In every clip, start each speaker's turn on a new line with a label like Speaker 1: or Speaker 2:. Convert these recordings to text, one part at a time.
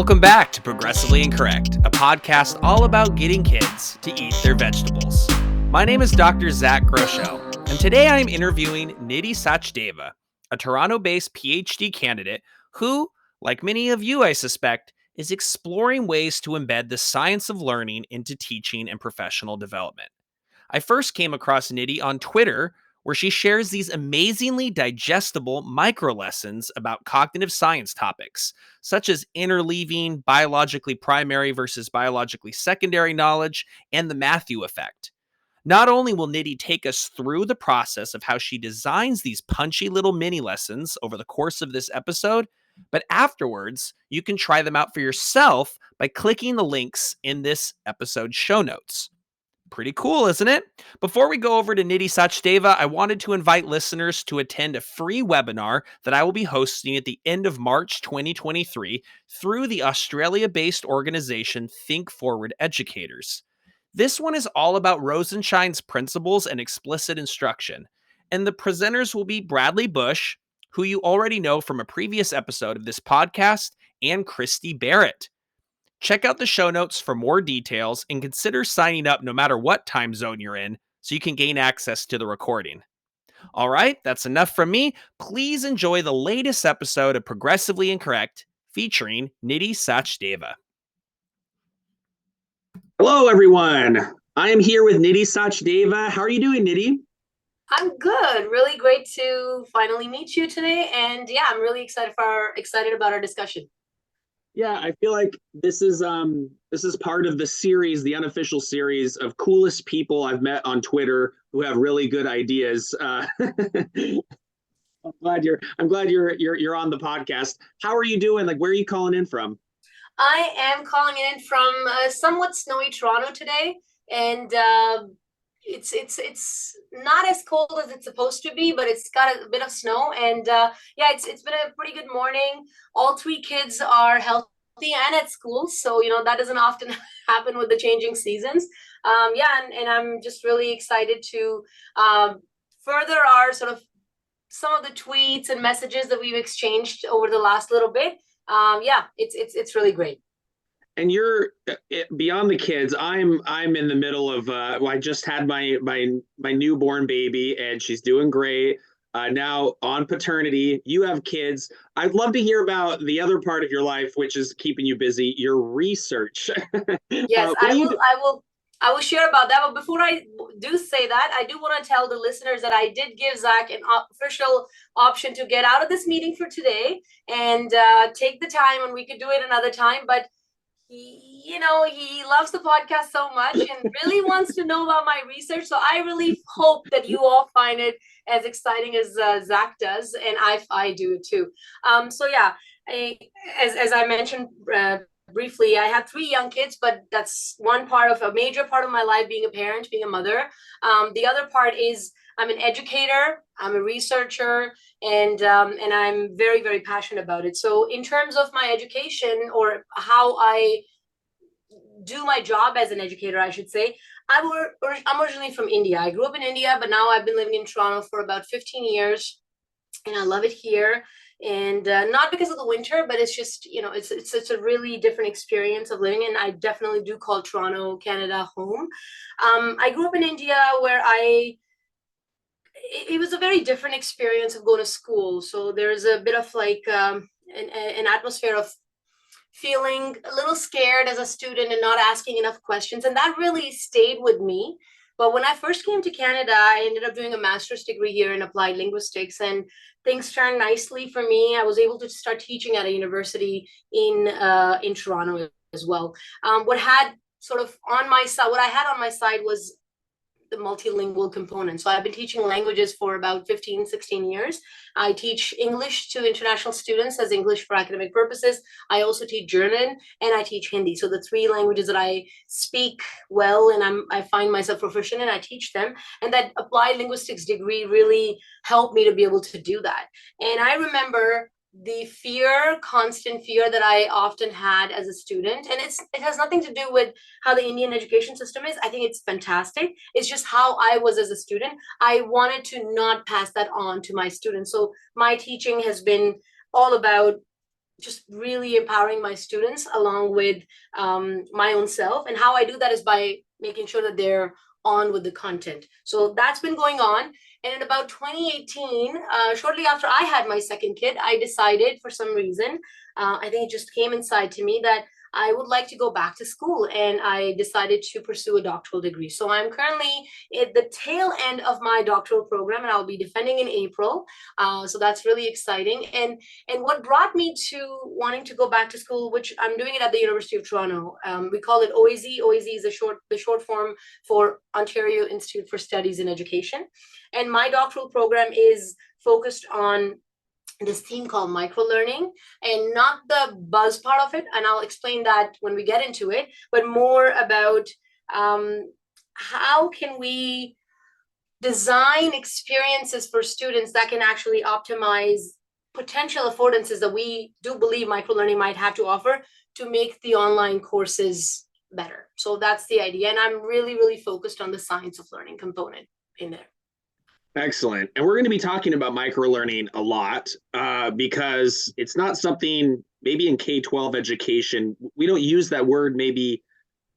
Speaker 1: Welcome back to Progressively Incorrect, a podcast all about getting kids to eat their vegetables. My name is Dr. Zach Grosho, and today I am interviewing Nidhi Sachdeva, a Toronto-based PhD candidate who, like many of you I suspect, is exploring ways to embed the science of learning into teaching and professional development. I first came across Nidhi on Twitter, where she shares these amazingly digestible microlessons about cognitive science topics, such as interleaving biologically primary versus biologically secondary knowledge and the Matthew effect. Not only will Nidhi take us through the process of how she designs these punchy little mini lessons over the course of this episode, but afterwards, you can try them out for yourself by clicking the links in this episode's show notes. Pretty cool, isn't it? Before we go over to Nidhi Sachdeva, I wanted to invite listeners to attend a free webinar that I will be hosting at the end of March 2023 through the Australia-based organization Think Forward Educators. This one is all about Rosenshine's principles and explicit instruction, and the presenters will be Bradley Bush, who you already know from a previous episode of this podcast, and Christy Barrett. Check out the show notes for more details and consider signing up no matter what time zone you're in so you can gain access to the recording. All right, that's enough from me. Please enjoy the latest episode of Progressively Incorrect featuring Nidhi Sachdeva. Hello, everyone. I am here with Nidhi Sachdeva. How are you doing, Nidhi?
Speaker 2: I'm good. Really great to finally meet you today. And yeah, I'm really excited about our discussion.
Speaker 1: Yeah, I feel like this is part of the series, the unofficial series of coolest people I've met on Twitter who have really good ideas. I'm glad you're on the podcast. How are you doing? Like, where are you calling in from?
Speaker 2: I am calling in from somewhat snowy Toronto today, and it's not as cold as it's supposed to be, but it's got a bit of snow, and yeah, it's been a pretty good morning. All three kids are healthy and at school, so that doesn't often happen with the changing seasons. Yeah, and I'm just really excited to further our sort of some of the tweets and messages that we've exchanged over the last little bit. Yeah, it's really great.
Speaker 1: And you're beyond the kids. I'm in the middle of. I just had my newborn baby, and she's doing great. Now on paternity, you have kids. I'd love to hear about the other part of your life, which is keeping you busy. Your research.
Speaker 2: Yes, I will share about that. But before I do say that, I do want to tell the listeners that I did give Zach an official option to get out of this meeting for today and take the time, and we could do it another time. But he loves the podcast so much and really wants to know about my research. So I really hope that you all find it as exciting as Zach does, and I do too. So yeah, as I mentioned briefly, I have 3 young kids, but that's a major part of my life, being a parent, being a mother. The other part is I'm an educator, I'm a researcher, and I'm very, very passionate about it. So in terms of my education, or how I do my job as an educator, I should say, I'm originally from India. I grew up in India, but now I've been living in Toronto for about 15 years, and I love it here. And not because of the winter, but it's just, it's a really different experience of living, and I definitely do call Toronto, Canada, home. I grew up in India, where it was a very different experience of going to school. So there's a bit of like an atmosphere of feeling a little scared as a student and not asking enough questions. And that really stayed with me. But when I first came to Canada, I ended up doing a master's degree here in applied linguistics, and things turned nicely for me. I was able to start teaching at a university in Toronto as well. What I had on my side was the multilingual component. So I've been teaching languages for about 15, 16 years. I teach English to international students as English for academic purposes. I also teach German, and I teach Hindi. So the 3 languages that I speak well and I find myself proficient in, I teach them. And that applied linguistics degree really helped me to be able to do that. And I remember the constant fear that I often had as a student. And it has nothing to do with how the Indian education system is. I think it's fantastic. It's just how I was as a student. I wanted to not pass that on to my students. So my teaching has been all about just really empowering my students along with my own self. And how I do that is by making sure that they're on with the content. So that's been going on. And in about 2018, shortly after I had my second kid, I decided for some reason, I think it just came inside to me that I would like to go back to school, and I decided to pursue a doctoral degree. So I'm currently at the tail end of my doctoral program, and I'll be defending in April. So that's really exciting. And what brought me to wanting to go back to school, which I'm doing it at the University of Toronto, we call it OAZ. OAZ is the short form for Ontario Institute for Studies in Education. And my doctoral program is focused on this theme called microlearning, and not the buzz part of it, and I'll explain that when we get into it, but more about how can we design experiences for students that can actually optimize potential affordances that we do believe microlearning might have to offer to make the online courses better. So that's the idea, and I'm really, really focused on the science of learning component in there.
Speaker 1: Excellent. And we're going to be talking about microlearning a lot because it's not something maybe in K-12 education, we don't use that word maybe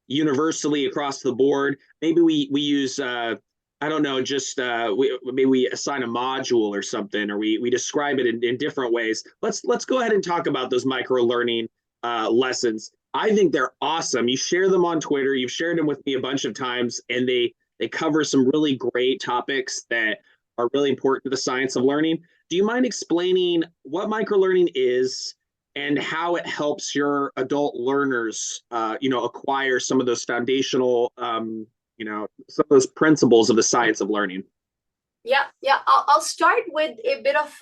Speaker 1: universally across the board. Maybe we use, I don't know, just maybe we assign a module or something, or we describe it in different ways. Let's go ahead and talk about those microlearning lessons. I think they're awesome. You share them on Twitter. You've shared them with me a bunch of times, and they cover some really great topics that are really important to the science of learning. Do you mind explaining what microlearning is and how it helps your adult learners, acquire some of those foundational, some of those principles of the science of learning?
Speaker 2: Yeah. I'll start with a bit of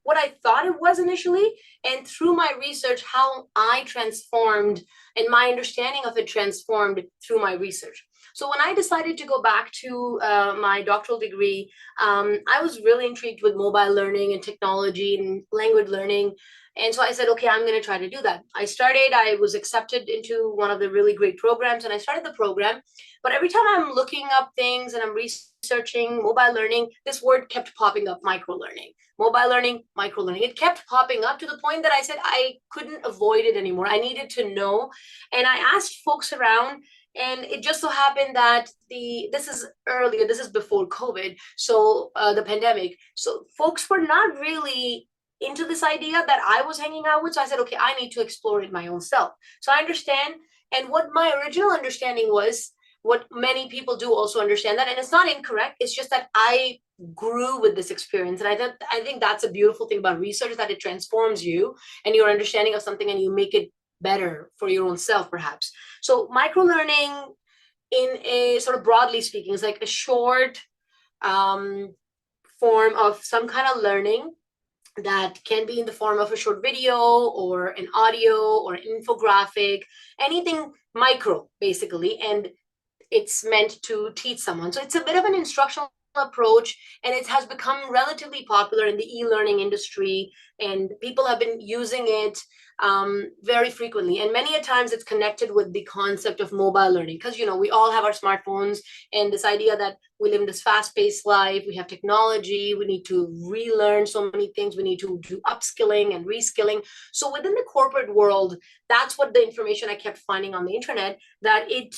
Speaker 2: what I thought it was initially, and through my research, how I transformed and my understanding of it transformed through my research. So when I decided to go back to my doctoral degree, I was really intrigued with mobile learning and technology and language learning. And so I said, okay, I'm going to try to do that. I was accepted into one of the really great programs, and I started the program. But every time I'm looking up things and I'm researching mobile learning, this word kept popping up: microlearning, mobile learning, microlearning. It kept popping up to the point that I said I couldn't avoid it anymore. I needed to know. And I asked folks around, and it just so happened that this is before COVID, so the pandemic. So folks were not really into this idea that I was hanging out with. So I said, okay, I need to explore it my own self. So I understand. And what my original understanding was, what many people do also understand that, and it's not incorrect, it's just that I grew with this experience. And I think that's a beautiful thing about research, that it transforms you and your understanding of something, and you make it better for your own self, perhaps. So microlearning, in a sort of broadly speaking, is like a short form of some kind of learning that can be in the form of a short video or an audio or an infographic, anything micro, basically. And it's meant to teach someone. So it's a bit of an instructional approach, and it has become relatively popular in the e-learning industry, and people have been using it very frequently. And many a times it's connected with the concept of mobile learning, because we all have our smartphones, and this idea that we live in this fast-paced life, we have technology, we need to relearn so many things, we need to do upskilling and reskilling. So within the corporate world, that's what the information I kept finding on the internet, that it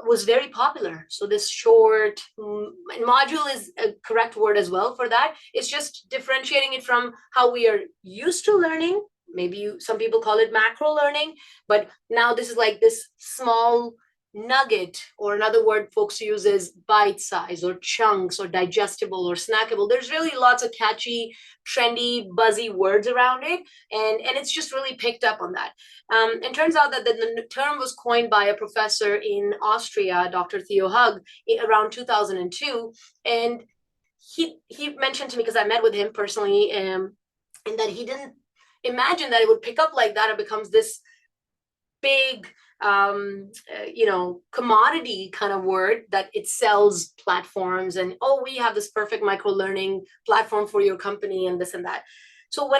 Speaker 2: was very popular. So this short module is a correct word as well for that. It's just differentiating it from how we are used to learning. Maybe some people call it macro learning, but now this is like this small nugget, or another word folks use is bite size or chunks or digestible or snackable. There's really lots of catchy, trendy, buzzy words around it, and it's just really picked up on that. And turns out that the term was coined by a professor in Austria, Dr. Theo Hug, around 2002, and he mentioned to me, because I met with him personally, and that he didn't imagine that it would pick up like that. It becomes this big commodity kind of word, that it sells platforms, and we have this perfect micro learning platform for your company and this and that. So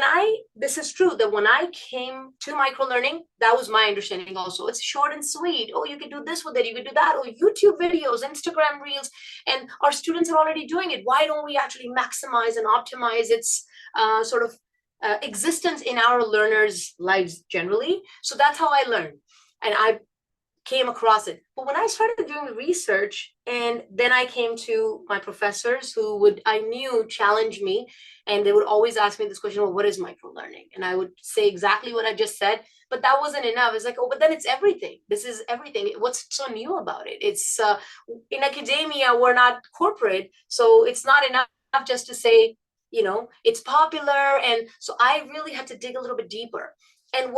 Speaker 2: this is true, that when I came to micro learning, that was my understanding also. It's short and sweet. You could do this with it, you could do that, YouTube videos, Instagram reels, and our students are already doing it. Why don't we actually maximize and optimize its sort of existence in our learners' lives generally. So that's how I learned. And I came across it. But when I started doing research, and then I came to my professors who would, I knew, challenge me, and they would always ask me this question, well, what is microlearning? And I would say exactly what I just said, but that wasn't enough. It's like, oh, but then it's everything. This is everything. What's so new about it? It's in academia, we're not corporate, so it's not enough just to say, it's popular. And so I really had to dig a little bit deeper. And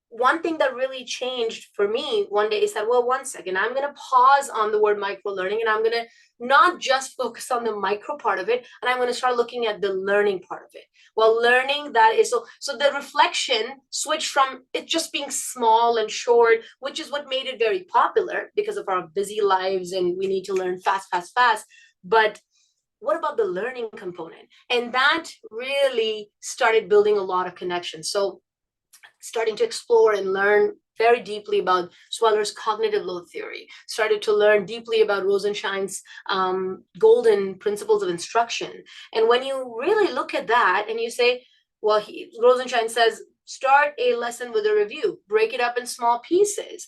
Speaker 2: one thing that really changed for me one day is that, well, one second, I'm going to pause on the word microlearning, and I'm going to not just focus on the micro part of it, and I'm going to start looking at the learning part of it. Well, learning, that is, so the reflection switched from it just being small and short, which is what made it very popular because of our busy lives and we need to learn fast, fast, fast. But what about the learning component? And that really started building a lot of connections. So starting to explore and learn very deeply about Sweller's cognitive load theory, started to learn deeply about Rosenshine's golden principles of instruction. And when you really look at that and you say, well, Rosenshine says, start a lesson with a review, break it up in small pieces,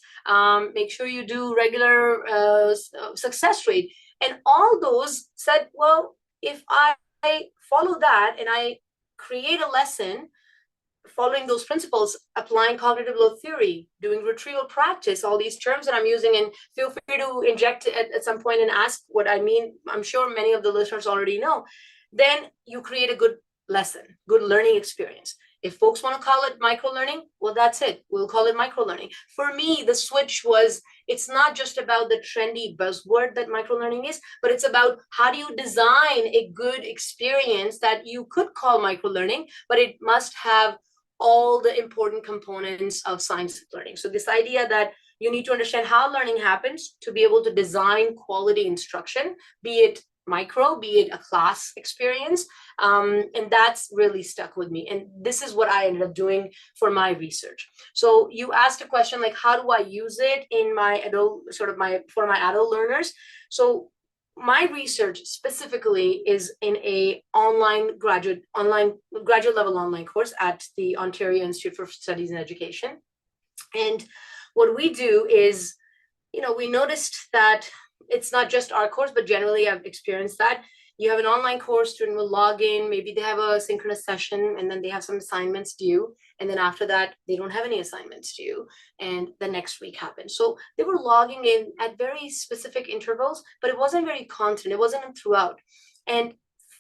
Speaker 2: make sure you do regular success rate. And all those said, well, if I follow that and I create a lesson following those principles, applying cognitive load theory, doing retrieval practice, all these terms that I'm using, and feel free to inject at some point and ask what I mean. I'm sure many of the listeners already know. Then you create a good lesson, good learning experience. If folks want to call it microlearning, well, that's it. We'll call it microlearning. For me, the switch was, it's not just about the trendy buzzword that microlearning is, but it's about how do you design a good experience that you could call microlearning, but it must have all the important components of science learning. So this idea that you need to understand how learning happens to be able to design quality instruction, be it micro, be it a class experience. And that's really stuck with me. And this is what I ended up doing for my research. So you asked a question like, how do I use it in my adult, for my adult learners? So my research specifically is in a graduate level online course at the Ontario Institute for Studies in Education. And what we do is, we noticed that it's not just our course, but generally I've experienced that you have an online course, student will log in, maybe they have a synchronous session, and then they have some assignments due. And then after that, they don't have any assignments due. And the next week happens. So they were logging in at very specific intervals, but it wasn't very constant. It wasn't throughout. And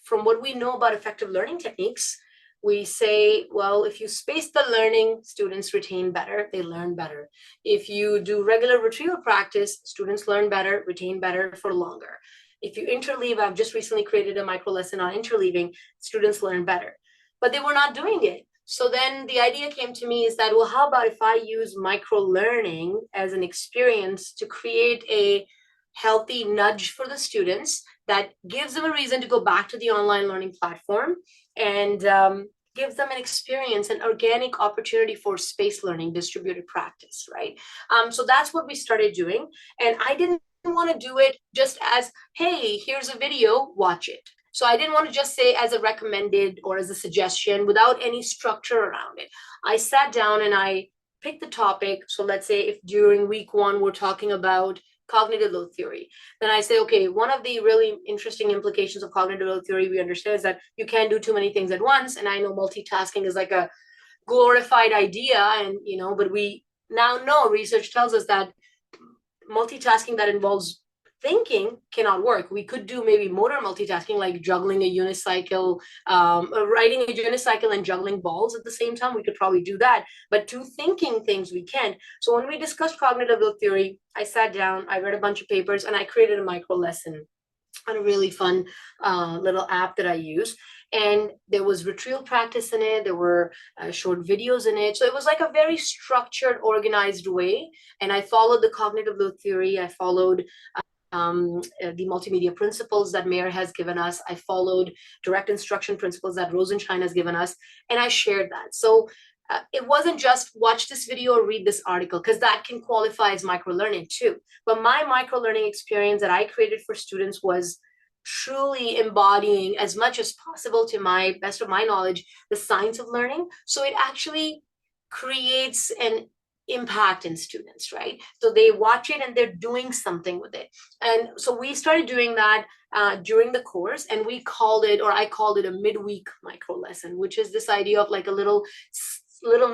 Speaker 2: from what we know about effective learning techniques, we say, well, if you space the learning, students retain better, they learn better. If you do regular retrieval practice, students learn better, retain better for longer. If you interleave, I've just recently created a micro lesson on interleaving, students learn better, but they were not doing it. So then the idea came to me is that, well, how about if I use micro learning as an experience to create a healthy nudge for the students that gives them a reason to go back to the online learning platform and gives them an experience, an organic opportunity for space learning, distributed practice, right? So that's what we started doing. And I didn't want to do it just as, hey, here's a video, watch it. So I didn't want to just say as a recommended or as a suggestion without any structure around it. I sat down and I picked the topic. So let's say if during week 1, we're talking about cognitive load theory, then I say, okay, one of the really interesting implications of cognitive load theory we understand is that you can't do too many things at once. And I know multitasking is like a glorified idea, and but we now know, research tells us that multitasking that involves thinking cannot work. We could do maybe motor multitasking, like juggling a unicycle, riding a unicycle and juggling balls at the same time. We could probably do that, but two thinking things we can't. So when we discussed cognitive load theory, I sat down, I read a bunch of papers, and I created a micro lesson on a really fun little app that I use. And there was retrieval practice in it. There were short videos in it. So it was like a very structured, organized way. And I followed the cognitive load theory. I followed the multimedia principles that Mayer has given us. I followed direct instruction principles that Rosenshine has given us. And I shared that. So it wasn't just watch this video or read this article, because that can qualify as microlearning too. But my microlearning experience that I created for students was truly embodying as much as possible, to my best of my knowledge, the science of learning. So it actually creates an impact in students, right? So they watch it and they're doing something with it. And so we started doing that during the course, and we called it, or I called it, a midweek micro lesson, which is this idea of like a little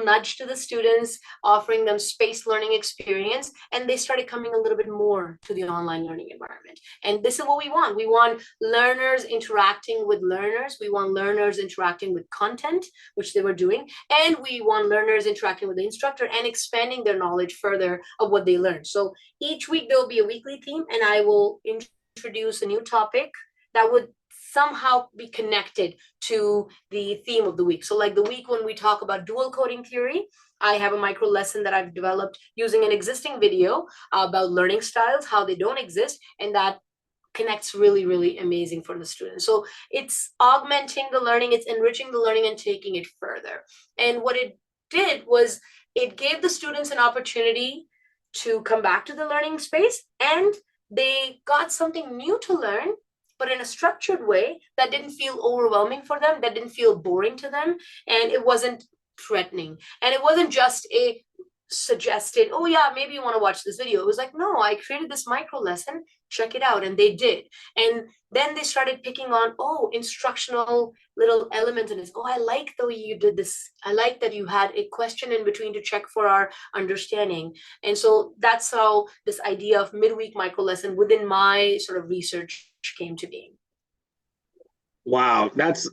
Speaker 2: nudge to the students, offering them space learning experience, and they started coming a little bit more to the online learning environment. And this is what we want. We want learners interacting with learners. We want learners interacting with content, which they were doing. And we want learners interacting with the instructor and expanding their knowledge further of what they learned. So each week there will be a weekly theme, and I will introduce a new topic that would somehow be connected to the theme of the week. So like the week when we talk about dual coding theory, I have a micro lesson that I've developed using an existing video about learning styles, how they don't exist, and that connects really, really amazing for the students. So it's augmenting the learning, it's enriching the learning and taking it further. And what it did was it gave the students an opportunity to come back to the learning space, and they got something new to learn, but in a structured way that didn't feel overwhelming for them, that didn't feel boring to them, and it wasn't threatening. And it wasn't just a suggested, oh yeah, maybe you want to watch this video. It was like, no, I created this micro lesson, check it out. And they did. And then they started picking on, oh, instructional little elements in this. Oh, I like the way you did this. I like that you had a question in between to check for our understanding. And so that's how this idea of midweek micro lesson within my sort of research came to being.
Speaker 3: Wow, that's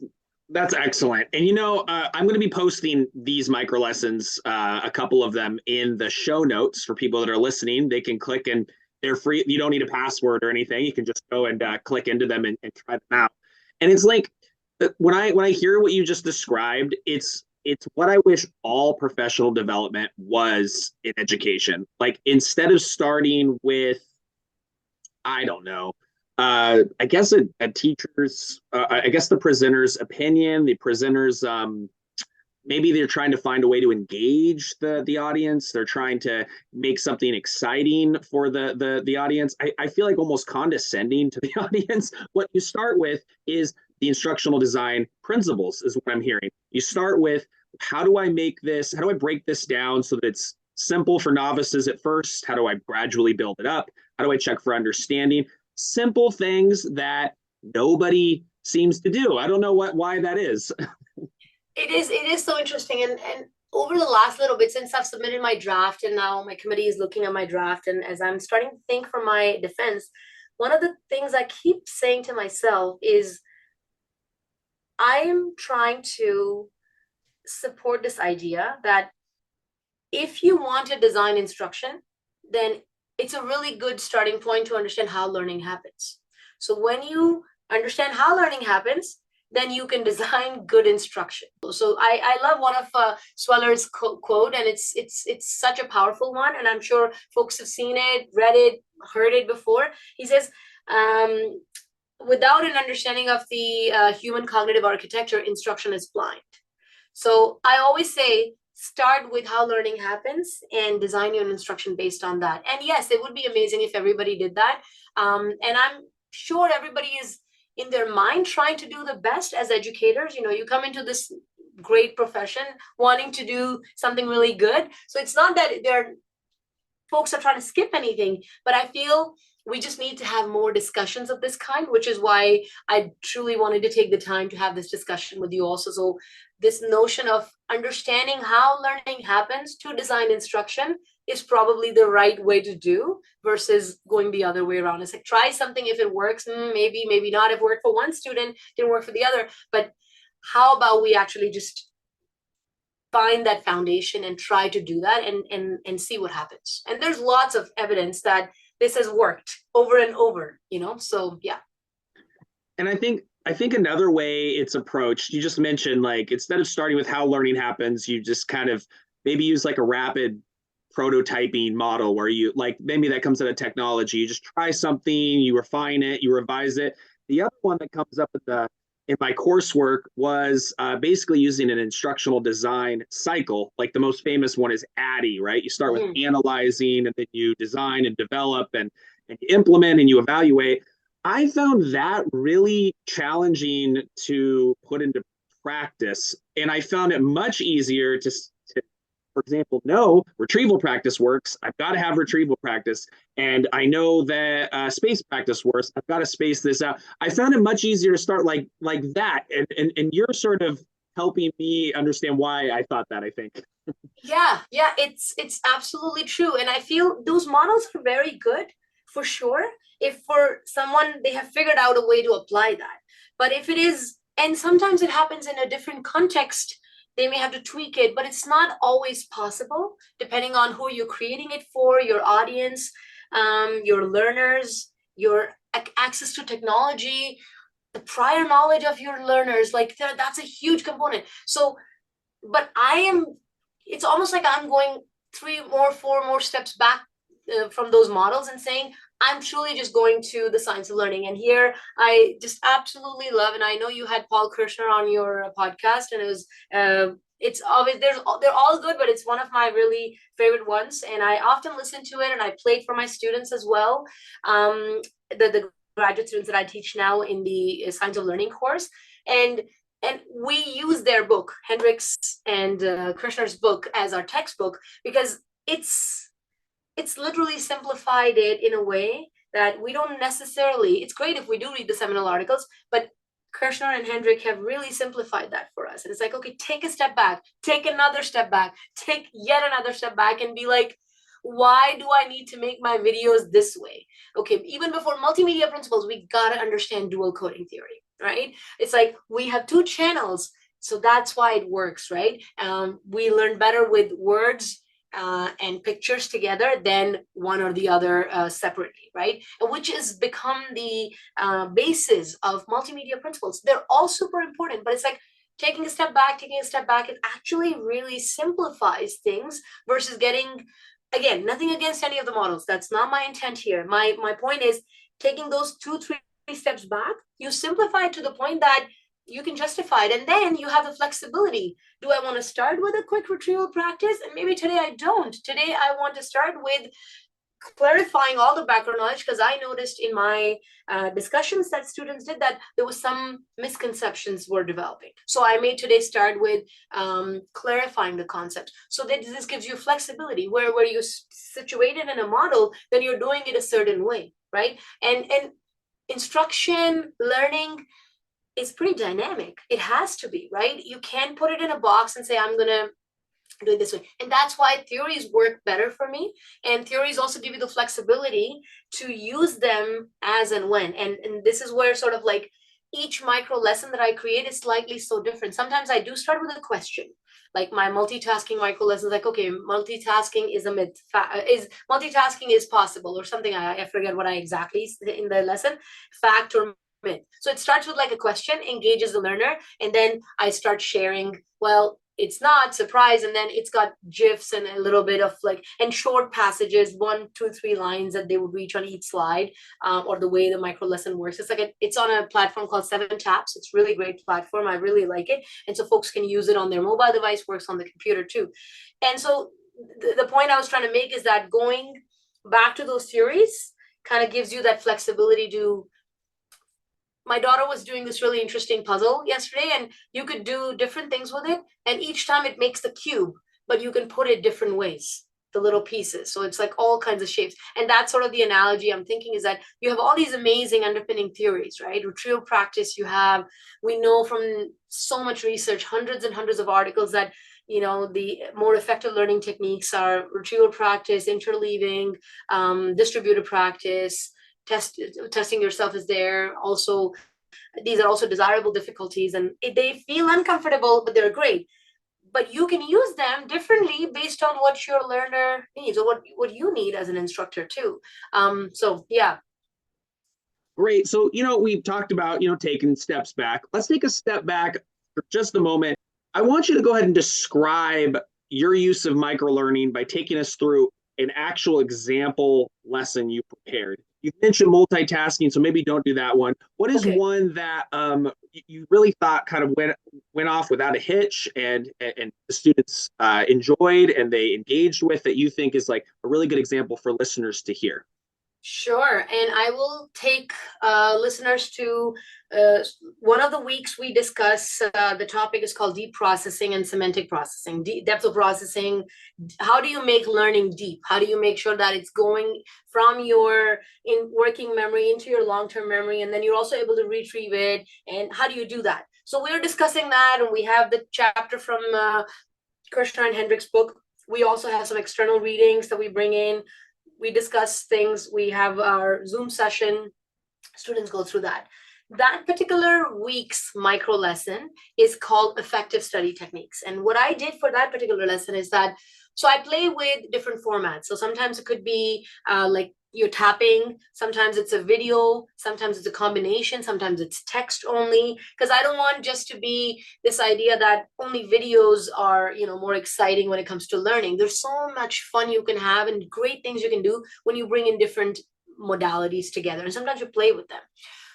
Speaker 3: excellent. And I'm going to be posting these micro lessons, a couple of them, in the show notes for people that are listening. They can click, and they're free. You don't need a password or anything. You can just go and click into them and try them out. And it's like, when I hear what you just described, it's what I wish all professional development was in education. Like, instead of starting with, I don't know, I guess a teacher's, I guess the presenter's opinion, the presenter's, maybe they're trying to find a way to engage the audience. They're trying to make something exciting for the audience. I feel like almost condescending to the audience. What you start with is the instructional design principles, is what I'm hearing. You start with, how do I break this down so that it's simple for novices at first? How do I gradually build it up? How do I check for understanding? Simple things that nobody seems to do. I don't know why that is.
Speaker 2: It is so interesting. And over the last little bit, since I've submitted my draft and now my committee is looking at my draft, and as I'm starting to think for my defense, one of the things I keep saying to myself is, I am trying to support this idea that if you want to design instruction, then it's a really good starting point to understand how learning happens. So when you understand how learning happens, then you can design good instruction. So I love one of Sweller's quote, and it's such a powerful one, and I'm sure folks have seen it, read it, heard it before. He says, without an understanding of the human cognitive architecture, instruction is blind. So I always say, start with how learning happens and design your instruction based on that. And yes, it would be amazing if everybody did that. And I'm sure everybody is in their mind trying to do the best as educators. You come into this great profession wanting to do something really good. So it's not that folks are trying to skip anything, but I feel we just need to have more discussions of this kind, which is why I truly wanted to take the time to have this discussion with you also. So this notion of understanding how learning happens to design instruction is probably the right way to do, versus going the other way around. It's like, try something, if it works, maybe not. If it worked for one student, didn't work for the other. But how about we actually just find that foundation and try to do that and see what happens. And there's lots of evidence that this has worked over and over, so yeah.
Speaker 3: And I think another way it's approached, you just mentioned, like, instead of starting with how learning happens, you just kind of maybe use like a rapid prototyping model where you, like, maybe that comes out of technology. You just try something, you refine it, you revise it. The other one that comes up in my coursework was basically using an instructional design cycle. Like, the most famous one is ADDIE, right? You start with analyzing, and then you design and develop, and you implement and you evaluate. I found that really challenging to put into practice. And I found it much easier to, for example, no, retrieval practice works. I've got to have retrieval practice. And I know that space practice works. I've got to space this out. I found it much easier to start like that. And you're sort of helping me understand why I thought that, I think.
Speaker 2: Yeah, it's absolutely true. And I feel those models are very good for sure. If for someone they have figured out a way to apply that. But if it is, and sometimes it happens in a different context, they may have to tweak it, but it's not always possible, depending on who you're creating it for, your audience, your learners, your access to technology, the prior knowledge of your learners. Like that's a huge component. So, but it's almost like I'm going 4 more steps back from those models and saying, I'm truly just going to the science of learning. And here I just absolutely love, and I know you had Paul Kirschner on your podcast, and it was, it's obvious they're all good, but it's one of my really favorite ones. And I often listen to it and I play it for my students as well. The graduate students that I teach now in the science of learning course. And we use their book, Hendricks and Krishner's book, as our textbook, because it's literally simplified it in a way that we don't necessarily, it's great if we do read the seminal articles, but Kirshner and Hendrick have really simplified that for us. And it's like, okay, take a step back, take another step back, take yet another step back, and be like, why do I need to make my videos this way? Okay, even before multimedia principles, we got to understand dual coding theory, right? It's like we have 2 channels, so that's why it works, right? We learn better with words and pictures together than one or the other separately, right? Which has become the basis of multimedia principles. They're all super important, but it's like taking a step back, it actually really simplifies things versus getting, again, nothing against any of the models. That's not my intent here. My point is taking those 2-3 steps back, you simplify it to the point that you can justify it, and then you have the flexibility. Do I want to start with a quick retrieval practice? And maybe today I don't. Today I want to start with clarifying all the background knowledge, because I noticed in my discussions that students did that there was some misconceptions were developing. So I made today start with clarifying the concept, so that this gives you flexibility. Where you're situated in a model, then you're doing it a certain way, right? And instruction, learning is pretty dynamic. It has to be, right? You can't put it in a box and say, I'm going to do it this way. And that's why theories work better for me. And theories also give you the flexibility to use them as and when. And this is where sort of like each micro lesson that I create is slightly so different. Sometimes I do start with a question, like my multitasking micro lessons, like, okay, multitasking is a myth, multitasking is possible or something. I forget what I exactly in the lesson, fact or myth. So it starts with like a question, engages the learner, and then I start sharing, well, it's not, surprise, and then it's got GIFs and a little bit of like, and short passages, 1, 2, 3 lines that they would reach on each slide, or the way the micro lesson works. It's like it's on a platform called 7 Taps. It's really great platform. I really like it. And so folks can use it on their mobile device, works on the computer too. And so the point I was trying to make is that going back to those theories kind of gives you that flexibility to, my daughter was doing this really interesting puzzle yesterday, and you could do different things with it. And each time it makes the cube, but you can put it different ways, the little pieces. So it's like all kinds of shapes. And that's sort of the analogy I'm thinking, is that you have all these amazing underpinning theories, right? Retrieval practice, we know from so much research, hundreds and hundreds of articles, that the more effective learning techniques are retrieval practice, interleaving, distributed practice, testing yourself is there. Also, these are also desirable difficulties, and they feel uncomfortable, but they're great. But you can use them differently based on what your learner needs, or what you need as an instructor too. So yeah.
Speaker 3: Great. So, we've talked about, taking steps back. Let's take a step back for just a moment. I want you to go ahead and describe your use of microlearning by taking us through an actual example lesson you prepared. You mentioned multitasking, so maybe don't do that one. What is one that you really thought kind of went off without a hitch, and the students enjoyed and they engaged with, that you think is like a really good example for listeners to hear?
Speaker 2: Sure. And I will take listeners to one of the weeks we discuss. The topic is called deep processing and semantic processing, depth of processing. How do you make learning deep? How do you make sure that it's going from your in working memory into your long-term memory, and then you're also able to retrieve it? And how do you do that? So we're discussing that, and we have the chapter from Krishna and Hendrick's book. We also have some external readings that we bring in. We discuss things. We have our Zoom session. Students go through that. That particular week's micro lesson is called effective study techniques. And what I did for that particular lesson is that, so I play with different formats. So sometimes it could be like you're tapping, sometimes it's a video, sometimes it's a combination, sometimes it's text only, because I don't want just to be this idea that only videos are, more exciting when it comes to learning. There's so much fun you can have and great things you can do when you bring in different modalities together, and sometimes you play with them.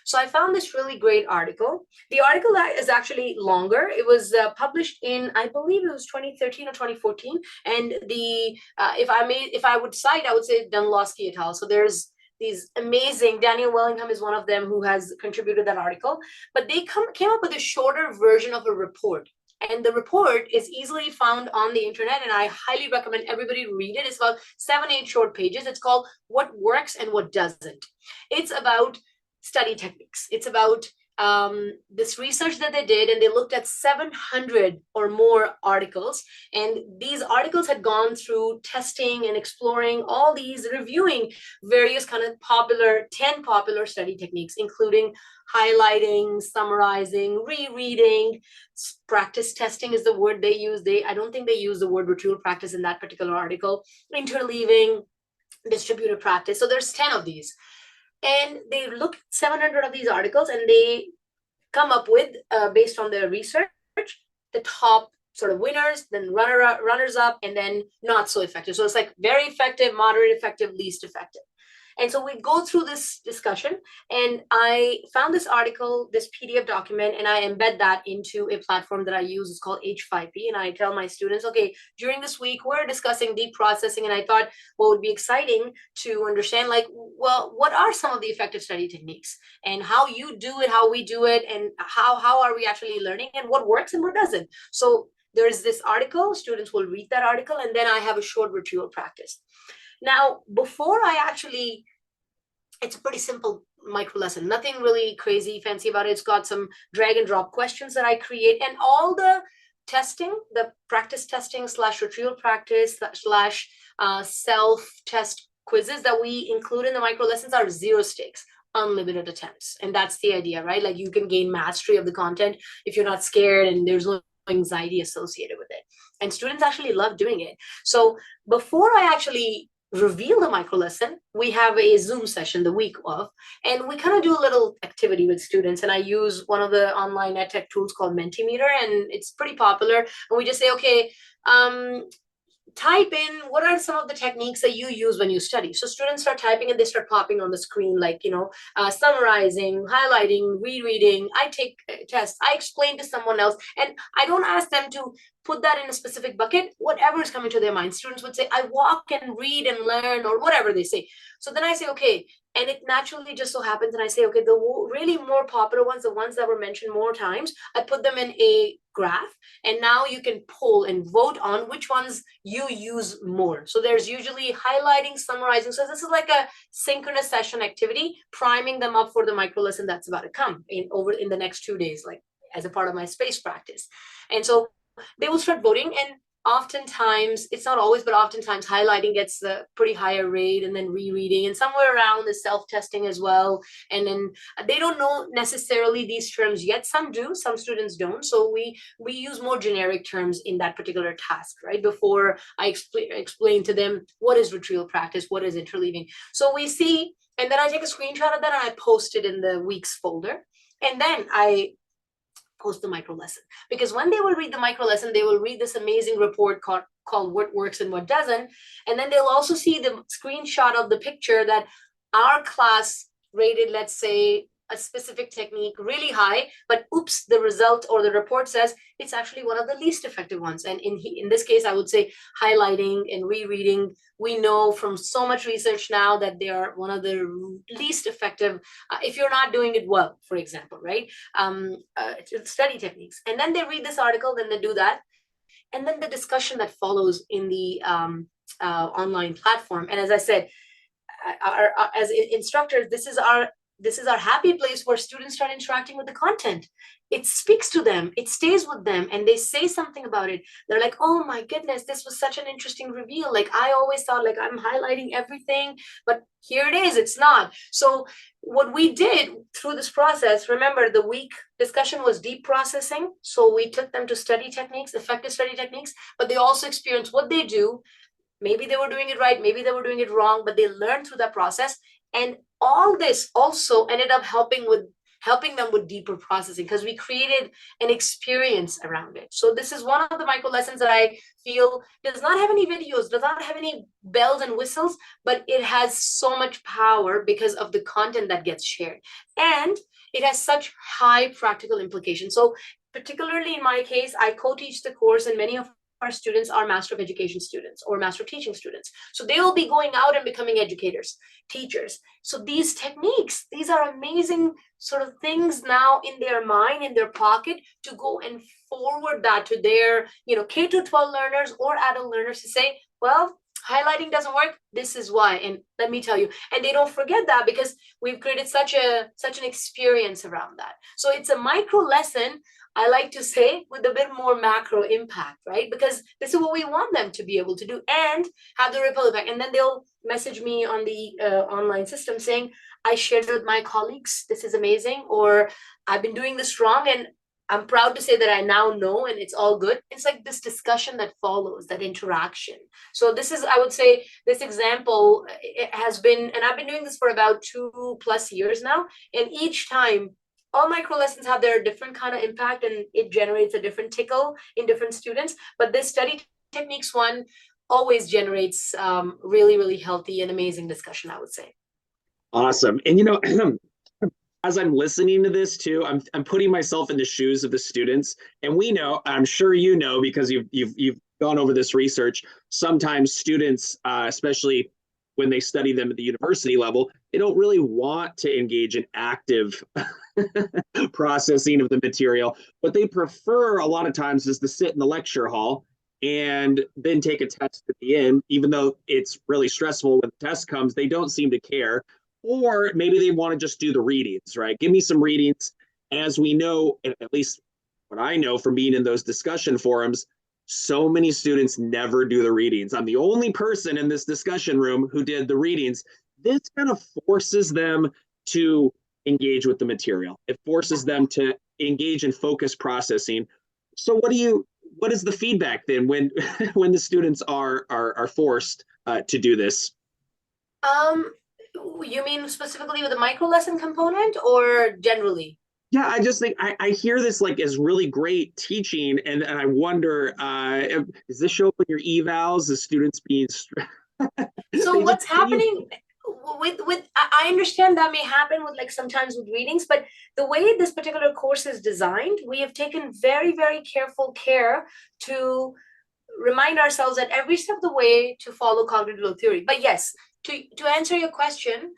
Speaker 2: So I found this really great article. The article is actually longer. It was published in, I believe it was 2013 or 2014. And the if I would cite, I would say Dunlosky et al. So there's these amazing, Daniel Wellingham is one of them who has contributed that article, but they came up with a shorter version of a report. And the report is easily found on the internet, and I highly recommend everybody read it. It's about 7-8 short pages. It's called What Works and What Doesn't. It's about study techniques. It's about this research that they did, and they looked at 700 or more articles. And these articles had gone through testing and exploring all these, reviewing various kind of 10 popular study techniques, including highlighting, summarizing, rereading. Practice testing is the word they use. I don't think they use the word retrieval practice in that particular article. Interleaving, distributed practice. So there's 10 of these. And they look at 700 of these articles, and they come up with, based on their research, the top sort of winners, then runners up, and then not so effective. So it's like very effective, moderate effective, least effective. And so we go through this discussion, and I found this article, this PDF document, and I embed that into a platform that I use. It's called H5P. And I tell my students, okay, during this week, we're discussing deep processing. And I thought what would be exciting to understand, like, well, what are some of the effective study techniques, and how you do it, how we do it, and how are we actually learning, and what works and what doesn't. So there's this article, students will read that article, and then I have a short retrieval practice. Now, before it's a pretty simple micro lesson, nothing really crazy fancy about it. It's got some drag and drop questions that I create, and all the testing, the practice testing / retrieval practice / self-test quizzes that we include in the micro lessons are 0 stakes, unlimited attempts. And that's the idea, right? Like, you can gain mastery of the content if you're not scared and there's no anxiety associated with it. And students actually love doing it. So before I actually reveal the micro lesson, we have a Zoom session the week of, and we kind of do a little activity with students. And I use one of the online edtech tools called Mentimeter, and it's pretty popular. And we just say, okay, type in what are some of the techniques that you use when you study. So students start typing, and they start popping on the screen, like, summarizing, highlighting, rereading. I take tests, I explain to someone else, and I don't ask them to put that in a specific bucket. Whatever is coming to their mind, students would say, I walk and read and learn, or whatever they say. So then I say, okay, and it naturally just so happens, and I say, okay, the really more popular ones, the ones that were mentioned more times, I put them in a graph, and now you can poll and vote on which ones you use more. So there's usually highlighting, summarizing. So this is like a synchronous session activity, priming them up for the micro lesson that's about to come in the next 2 days, like as a part of my space practice. And so they will start voting, and oftentimes, it's not always, but oftentimes highlighting gets the pretty higher rate, and then rereading, and somewhere around the self-testing as well. And then they don't know necessarily these terms yet. Some do, some students don't. So we use more generic terms in that particular task, right? Before I explain to them what is retrieval practice, what is interleaving. So we see, and then I take a screenshot of that, and I post it in the week's folder. And then I post the micro lesson, because when they will read the micro lesson, they will read this amazing report called What Works and What Doesn't. And then they'll also see the screenshot of the picture that our class rated, let's say, a specific technique really high, but oops, the result or the report says it's actually one of the least effective ones. And in this case, I would say highlighting and rereading, we know from so much research now that they are one of the least effective if you're not doing it well, for example, right? Study techniques. And then they read this article, then they do that. And then the discussion that follows in the online platform. And as I said, as instructors, this is our happy place where students start interacting with the content. It speaks to them, it stays with them, and they say something about it. They're like, oh my goodness, this was such an interesting reveal. Like, I always thought like I'm highlighting everything, but here it is, it's not. So what we did through this process, remember the week discussion was deep processing. So we took them to study techniques, effective study techniques, but they also experienced what they do. Maybe they were doing it right, maybe they were doing it wrong, but they learned through that process. And all this also ended up helping them with deeper processing, because we created an experience around it. So this is one of the micro lessons that I feel does not have any videos, does not have any bells and whistles, but it has so much power because of the content that gets shared. And it has such high practical implications. So particularly in my case, I co-teach the course, and many of our students are Master of Education students or Master of Teaching students. So they will be going out and becoming educators, teachers. So these techniques, these are amazing sort of things now in their mind, in their pocket, to go and forward that to their, K to 12 learners or adult learners to say, well, highlighting doesn't work, this is why, and let me tell you. And they don't forget that, because we've created such an experience around that. So it's a micro lesson, I like to say, with a bit more macro impact, right? Because this is what we want them to be able to do and have the ripple effect. And then they'll message me on the online system saying, I shared it with my colleagues, this is amazing, or I've been doing this wrong, and I'm proud to say that I now know, and it's all good. It's like this discussion that follows, that interaction. So this is, I would say, this example, it has been, and I've been doing this for about 2+ years now. And each time, all micro lessons have their different kind of impact, and it generates a different tickle in different students. But this study techniques one always generates really, really healthy and amazing discussion, I would say.
Speaker 3: Awesome. And as I'm listening to this too, I'm putting myself in the shoes of the students, and we know, I'm sure you know, because you've gone over this research. Sometimes students, especially when they study them at the university level, they don't really want to engage in active processing of the material. What they prefer a lot of times is to sit in the lecture hall and then take a test at the end. Even though it's really stressful when the test comes, they don't seem to care. Or maybe they want to just do the readings, right? Give me some readings. As we know, at least what I know from being in those discussion forums, so many students never do the readings. I'm the only person in this discussion room who did the readings. This kind of forces them to engage with the material. It forces them to engage in focus processing. So what is the feedback then when when the students are forced to do this?
Speaker 2: You mean specifically with the micro lesson component, or generally?
Speaker 3: Yeah, I just think I hear this like as really great teaching, and I wonder, does this show up in your evals? The students being
Speaker 2: so what's happening with I understand that may happen with, like, sometimes with readings, but the way this particular course is designed, we have taken very, very careful care to remind ourselves that every step of the way to follow cognitive theory. But yes, to answer your question,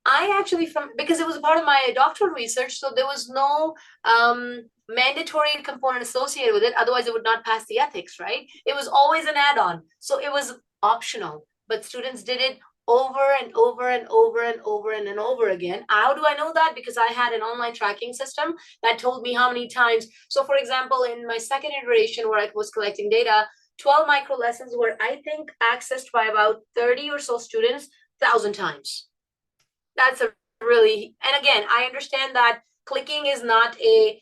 Speaker 2: I actually, because it was a part of my doctoral research, so there was no mandatory component associated with it. Otherwise, it would not pass the ethics, right? It was always an add-on. So it was optional, but students did it over and over and over and over and over again. How do I know that? Because I had an online tracking system that told me how many times. So for example, in my second iteration where I was collecting data, 12 micro lessons were, I think, accessed by about 30 or so students 1,000 times. That's a really, and again, I understand that clicking is not a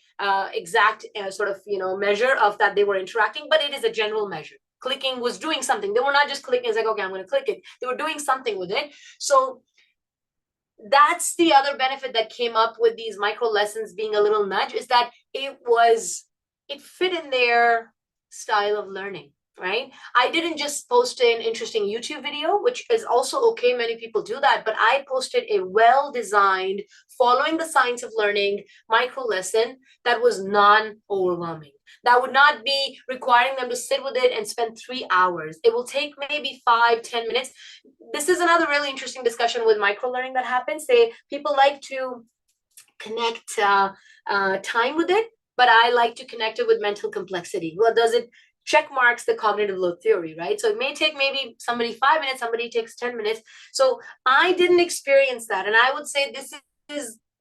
Speaker 2: exact sort of measure of that they were interacting, but it is a general measure. Clicking was doing something. They were not just clicking, it's like, okay, I'm going to click it. They were doing something with it. So that's the other benefit that came up with these micro lessons being a little nudge, is that it fit in their style of learning. right? I didn't just post an interesting YouTube video, which is also okay. Many people do that, but I posted a well-designed, following the science of learning micro lesson that was non-overwhelming. That would not be requiring them to sit with it and spend 3 hours. It will take maybe 5-10 minutes. This is another really interesting discussion with micro learning that happens. People like to connect time with it, but I like to connect it with mental complexity. Well, does it check marks the cognitive load theory, right? So it may take maybe somebody 5 minutes, somebody takes 10 minutes. So I didn't experience that. And I would say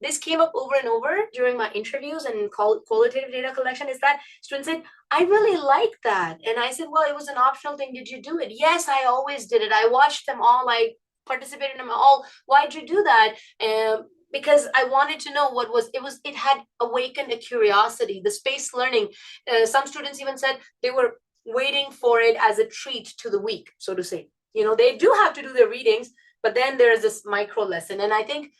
Speaker 2: this came up over and over during my interviews and qualitative data collection, is that students said, I really like that. And I said, well, it was an optional thing. Did you do it? Yes, I always did it. I watched them all, I participated in them all. Why'd you do that? Because I wanted to know it had awakened a curiosity. The space learning, some students even said they were waiting for it as a treat to the week, so to say. They do have to do their readings, but then there's this micro lesson. And I think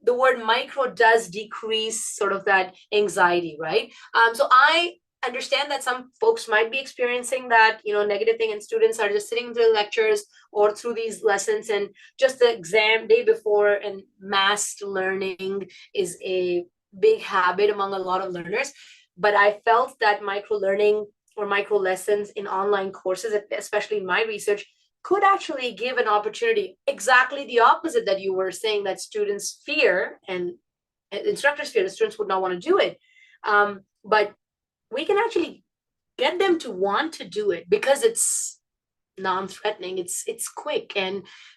Speaker 2: the word micro does decrease sort of that anxiety, right? So I understand that some folks might be experiencing that, negative thing, and students are just sitting through lectures or through these lessons, and just the exam day before, and massed learning is a big habit among a lot of learners. But I felt that micro learning or micro lessons in online courses, especially in my research, could actually give an opportunity, exactly the opposite that you were saying, that students fear and instructors fear the students would not want to do it. But we can actually get them to want to do it because it's non-threatening, it's quick,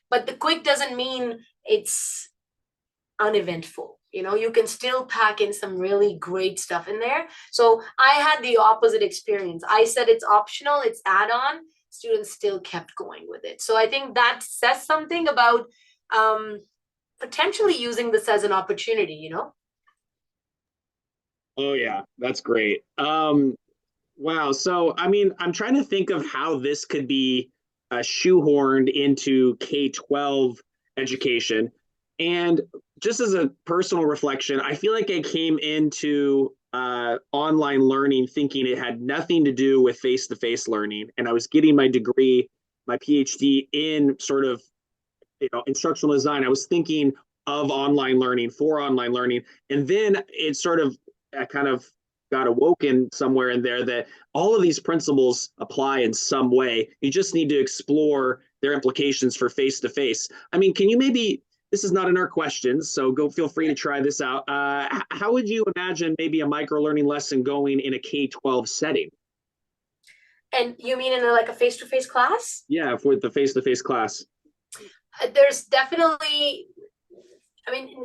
Speaker 2: but the quick doesn't mean it's uneventful. You can still pack in some really great stuff in there. So I had the opposite experience. I said it's optional, it's add-on. Students still kept going with it. So I think that says something about potentially using this as an opportunity.
Speaker 3: Oh yeah, that's great. Wow. So, I mean, I'm trying to think of how this could be shoehorned into K-12 education. And just as a personal reflection, I feel like I came into online learning thinking it had nothing to do with face-to-face learning. And I was getting my degree, my PhD in sort of, instructional design. I was thinking of online learning for online learning. And then it sort of kind of got awoken somewhere in there that all of these principles apply in some way. You just need to explore their implications for face-to-face. I mean, can you maybe, this is not in our questions, so feel free to try this out. How would you imagine maybe a micro-learning lesson going in a K-12 setting?
Speaker 2: And you mean in a face-to-face class?
Speaker 3: Yeah, with the face-to-face class.
Speaker 2: There's definitely,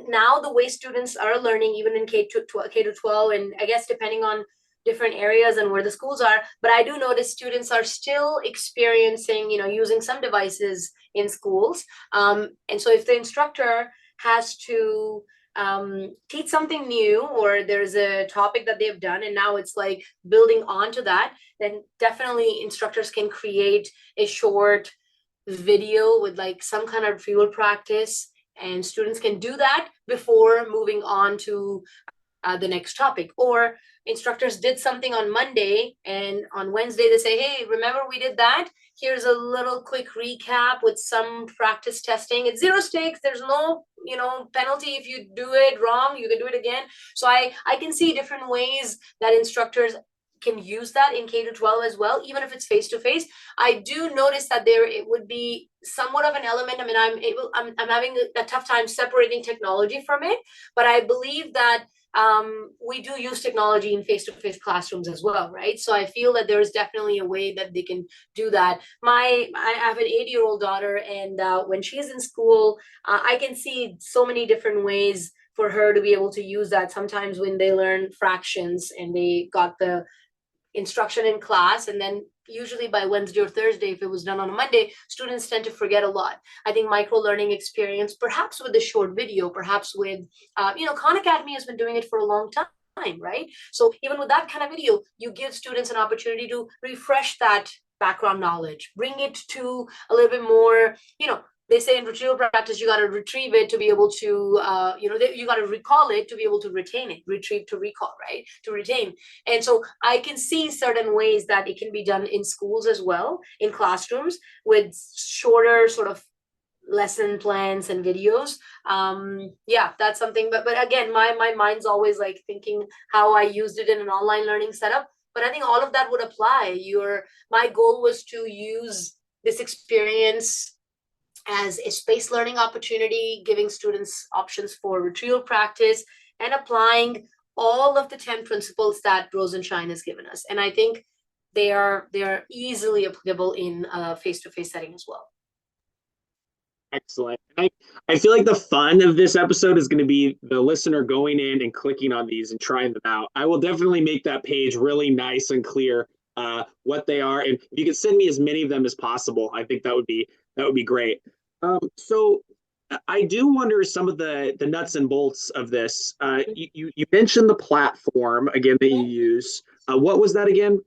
Speaker 2: now the way students are learning, even in K-12, and I guess depending on different areas and where the schools are, but I do notice students are still experiencing, using some devices in schools. And so if the instructor has to teach something new, or there's a topic that they've done and now it's like building onto that, then definitely instructors can create a short video with some kind of field practice, and students can do that before moving on to the next topic. Or instructors did something on Monday, and on Wednesday they say, hey, remember we did that? Here's a little quick recap with some practice testing. It's zero stakes. There's no penalty if you do it wrong. You can do it again. So I can see different ways that instructors can use that in K-12 as well, even if it's face-to-face. I do notice that it would be somewhat of an element. I'm having a tough time separating technology from it, but I believe that we do use technology in face-to-face classrooms as well, right? So I feel that there is definitely a way that they can do that. I have an 8-year-old daughter, and when she's in school, I can see so many different ways for her to be able to use that. Sometimes when they learn fractions and they got the instruction in class, and then usually by Wednesday or Thursday, if it was done on a Monday, students tend to forget a lot. I think micro learning experience, perhaps with a short video, perhaps with, Khan Academy has been doing it for a long time, right? So even with that kind of video, you give students an opportunity to refresh that background knowledge, bring it to a little bit more, they say in retrieval practice, you got to retrieve it to be able to, you got to recall it to be able to retain it, retrieve to recall, right? To retain. And so I can see certain ways that it can be done in schools as well, in classrooms with shorter sort of lesson plans and videos. Yeah, that's something. But again, my mind's always like thinking how I used it in an online learning setup. But I think all of that would apply. My goal was to use this experience as a space learning opportunity, giving students options for retrieval practice and applying all of the 10 principles that Rose and Shine has given us. And I think they are easily applicable in a face-to-face setting as well.
Speaker 3: Excellent. I feel like the fun of this episode is going to be the listener going in and clicking on these and trying them out. I will definitely make that page really nice and clear what they are. And if you could send me as many of them as possible, I think that would be great. So I do wonder some of the nuts and bolts of this. You mentioned the platform again that you use. What was that again?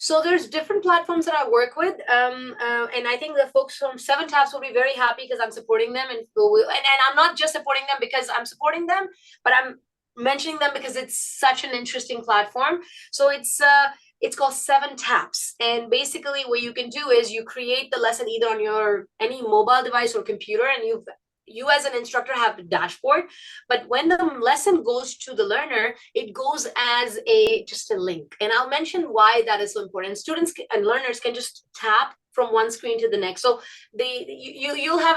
Speaker 2: So there's different platforms that I work with, and I think the folks from 7TAPS will be very happy because I'm supporting them, and I'm not just supporting them because I'm supporting them, but I'm mentioning them because it's such an interesting platform. So it's called 7TAPS, and basically what you can do is you create the lesson either on any mobile device or computer, and you as an instructor have the dashboard, but when the lesson goes to the learner, it goes as just a link. And I'll mention why that is so important. Students and learners can just tap from one screen to the next. So you'll have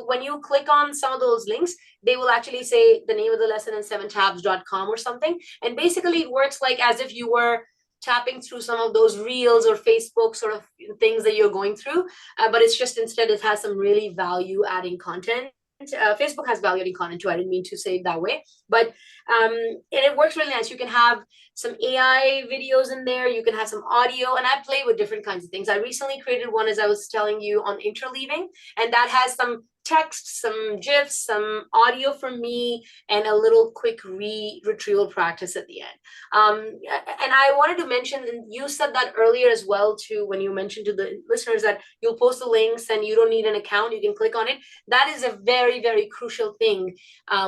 Speaker 2: when you click on some of those links, they will actually say the name of the lesson in 7taps.com or something. And basically it works like as if you were tapping through some of those reels or Facebook sort of things that you're going through, but it's just instead it has some really value adding content. Facebook has value adding content too. I didn't mean to say it that way, but and it works really nice. You can have some AI videos in there. You can have some audio, and I play with different kinds of things. I recently created one, as I was telling you, on interleaving, and that has some text, some GIFs, some audio from me, and a little quick retrieval practice at the end. And I wanted to mention, and you said that earlier as well too, when you mentioned to the listeners that you'll post the links and you don't need an account, you can click on it. That is a very, very crucial thing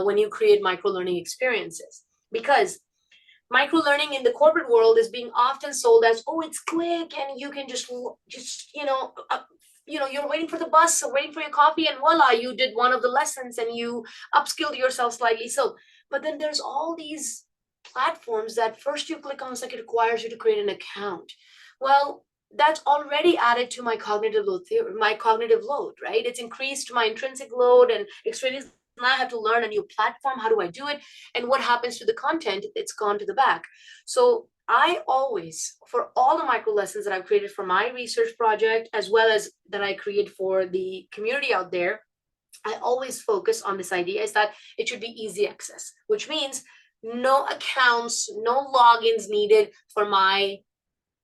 Speaker 2: when you create microlearning experiences, because microlearning in the corporate world is being often sold as, oh, it's quick and you can just you're waiting for the bus or waiting for your coffee and voila, you did one of the lessons and you upskilled yourself slightly. So, but then there's all these platforms that first you click on, it's like it requires you to create an account. Well, that's already added to my cognitive load, right? It's increased my intrinsic load and experience. Now I have to learn a new platform. How do I do it? And what happens to the content? It's gone to the back. So I always, for all the micro lessons that I've created for my research project, as well as that I create for the community out there, I always focus on this idea is that it should be easy access, which means no accounts, no logins needed for my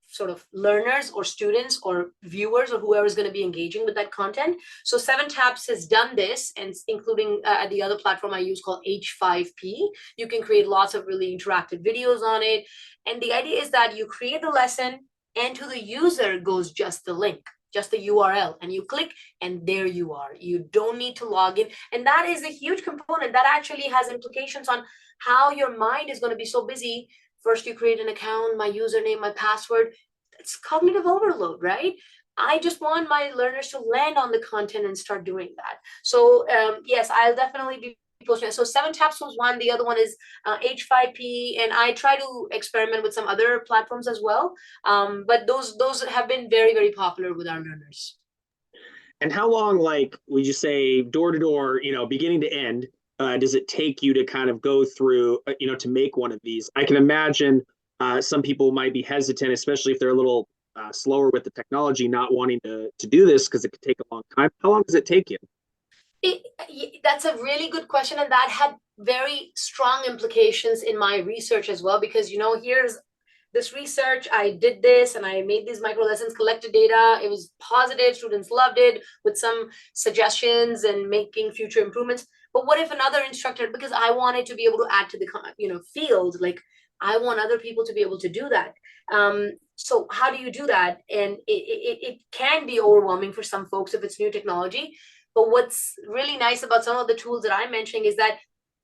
Speaker 2: sort of learners or students or viewers or whoever is going to be engaging with that content. So 7TAPS has done this, and including the other platform I use called H5P. You can create lots of really interactive videos on it. And the idea is that you create the lesson and to the user goes just the link, just the URL, and you click and there you are. You don't need to log in. And that is a huge component that actually has implications on how your mind is going to be so busy. First, you create an account, my username, my password. It's cognitive overload, right? I just want my learners to land on the content and start doing that. So yes, I'll definitely be posting. So 7TAPS was one. The other one is H5P, and I try to experiment with some other platforms as well. But those have been very, very popular with our learners.
Speaker 3: And how long, like, would you say door to door, beginning to end, does it take you to kind of go through, to make one of these? I can imagine some people might be hesitant, especially if they're a little slower with the technology, not wanting to do this because it could take a long time. How long does it take you?
Speaker 2: That's a really good question. And that had very strong implications in my research as well, because, here's this research, I did this and I made these micro lessons, collected data. It was positive. Students loved it with some suggestions and making future improvements. But what if another instructor, because I wanted to be able to add to the field, like I want other people to be able to do that. So how do you do that? And it can be overwhelming for some folks if it's new technology. But what's really nice about some of the tools that I'm mentioning is that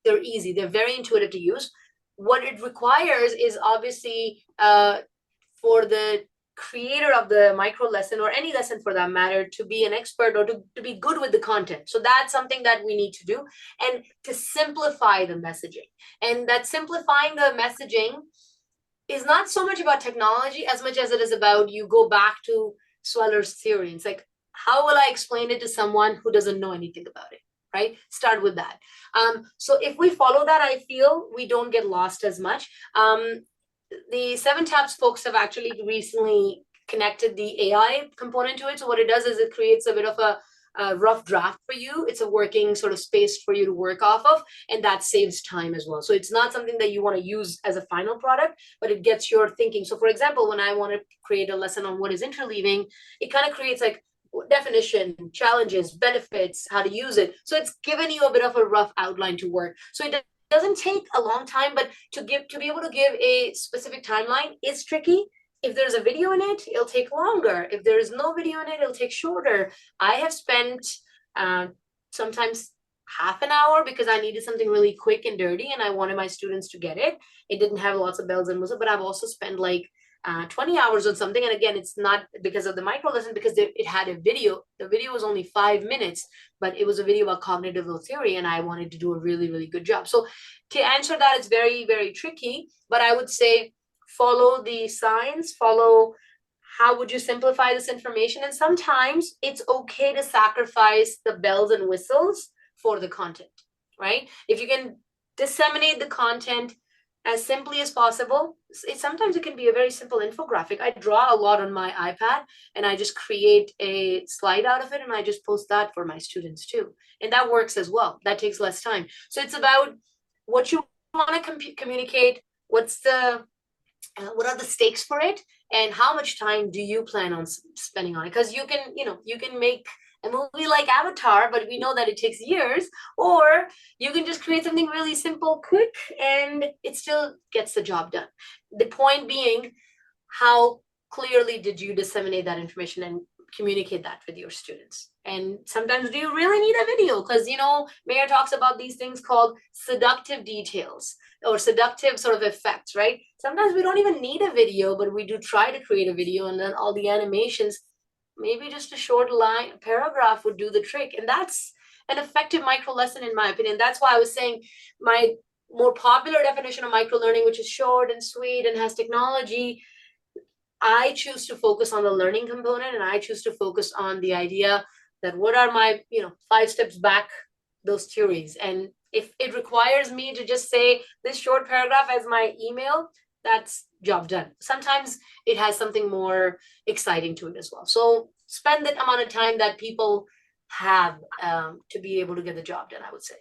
Speaker 2: they're easy. They're very intuitive to use. What it requires is obviously for the creator of the micro lesson, or any lesson for that matter, to be an expert or to be good with the content. So that's something that we need to do, and to simplify the messaging. And that simplifying the messaging is not so much about technology as much as it is about, you go back to Sweller's theory. It's like, how will I explain it to someone who doesn't know anything about it? Right? Start with that. So if we follow that, I feel we don't get lost as much. The 7 Taps folks have actually recently connected the AI component to it. So what it does is it creates a bit of a rough draft for you. It's a working sort of space for you to work off of, and that saves time as well. So it's not something that you want to use as a final product, but it gets your thinking. So for example, when I want to create a lesson on what is interleaving, it kind of creates like definition, challenges, benefits, how to use it. So it's given you a bit of a rough outline to work. So it doesn't take a long time, but to be able to give a specific timeline is tricky. If there's a video in it, it'll take longer. If there is no video in it, it'll take shorter. I have spent sometimes half an hour because I needed something really quick and dirty and I wanted my students to get it. It didn't have lots of bells and whistles, but I've also spent like 20 hours on something. And again, it's not because of the micro lesson, because it had a video. The video was only 5 minutes, but it was a video about cognitive theory, and I wanted to do a really, really good job. So to answer that, it's very, very tricky, but I would say follow the signs, follow how would you simplify this information. And sometimes it's okay to sacrifice the bells and whistles for the content, right? If you can disseminate the content as simply as possible. Sometimes it can be a very simple infographic. I draw a lot on my iPad and I just create a slide out of it and I just post that for my students too. And that works as well. That takes less time. So it's about what you want to communicate, what are the stakes for it, and how much time do you plan on spending on it? Because you can make a movie like Avatar, but we know that it takes years, or you can just create something really simple, quick, and it still gets the job done. The point being, how clearly did you disseminate that information and communicate that with your students? And sometimes do you really need a video? Because, Mayer talks about these things called seductive details or seductive sort of effects, right? Sometimes we don't even need a video, but we do try to create a video, and then all the animations, maybe just a short line, paragraph would do the trick. And that's an effective micro lesson, in my opinion. That's why I was saying my more popular definition of micro learning, which is short and sweet and has technology, I choose to focus on the learning component, and I choose to focus on the idea that what are my 5 steps back, those theories. And if it requires me to just say this short paragraph as my email, that's job done. Sometimes it has something more exciting to it as well. So spend that amount of time that people have to be able to get the job done, I would say.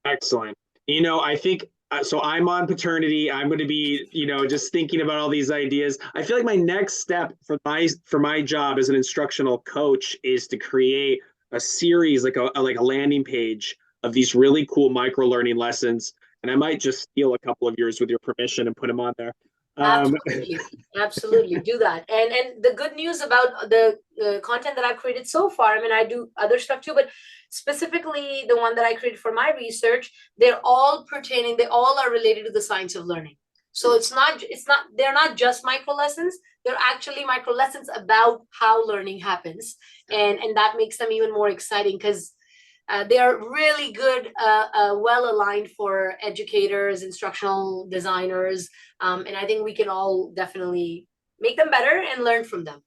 Speaker 3: Excellent. I think, so I'm on paternity. I'm going to be, just thinking about all these ideas. I feel like my next step for my job as an instructional coach is to create a series, like a landing page of these really cool micro learning lessons. And I might just steal a couple of yours with your permission and put them on there.
Speaker 2: Absolutely do that. And the good news about the content that I've created so far, I do other stuff too, but specifically the one that I created for my research, they're all are related to the science of learning. So they're not just micro lessons, they're actually micro lessons about how learning happens. And that makes them even more exciting because they are really good, well aligned for educators, instructional designers, and I think we can all definitely make them better and learn from them.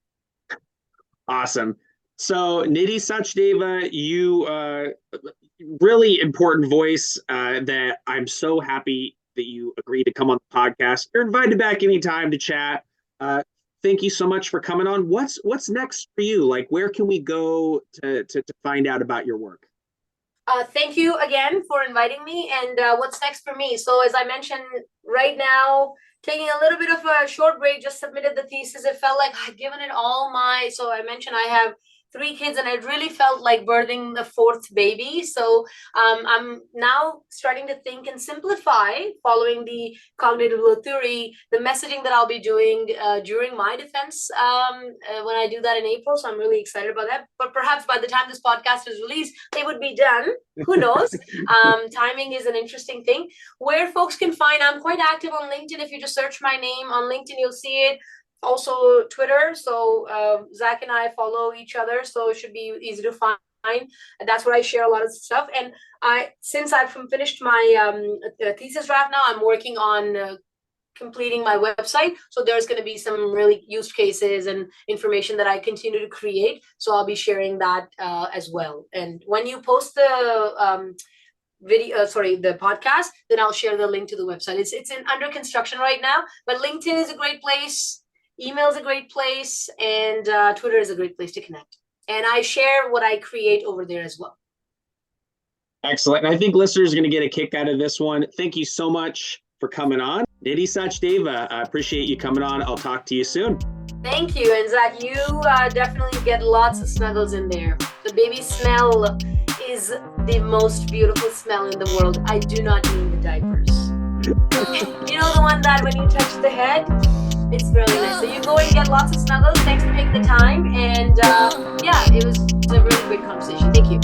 Speaker 3: Awesome. So Nidhi Sachdeva, you really important voice that I'm so happy that you agreed to come on the podcast. You're invited back anytime to chat. Thank you so much for coming on. What's next for you? Like, where can we go to find out about your work?
Speaker 2: Thank you again for inviting me. And what's next for me? So as I mentioned, right now, taking a little bit of a short break, just submitted the thesis. It felt like I'd given it all so I mentioned I have 3 kids, and I really felt like birthing the 4th baby. So I'm now starting to think and simplify, following the cognitive load theory, the messaging that I'll be doing during my defense when I do that in April. So I'm really excited about that. But perhaps by the time this podcast is released, they would be done. Who knows? Timing is an interesting thing. Where folks can find, I'm quite active on LinkedIn. If you just search my name on LinkedIn, you'll see it. Also Twitter. So Zach and I follow each other, so it should be easy to find. And that's where I share a lot of stuff. And since I've finished my thesis draft now, I'm working on completing my website. So there's going to be some really use cases and information that I continue to create. So I'll be sharing that as well. And when you post the the podcast, then I'll share the link to the website. It's under construction right now, but LinkedIn is a great place. Email is a great place, and Twitter is a great place to connect. And I share what I create over there as well.
Speaker 3: Excellent. And I think listeners are going to get a kick out of this one. Thank you so much for coming on. Nidhi Sachdeva, I appreciate you coming on. I'll talk to you soon.
Speaker 2: Thank you. And Zach, you definitely get lots of snuggles in there. The baby smell is the most beautiful smell in the world. I do not mean the diapers. You know, the one that when you touch the head, it's really nice. So you go and get lots of snuggles. Thanks for taking the time. And yeah, it was a really great conversation. Thank you.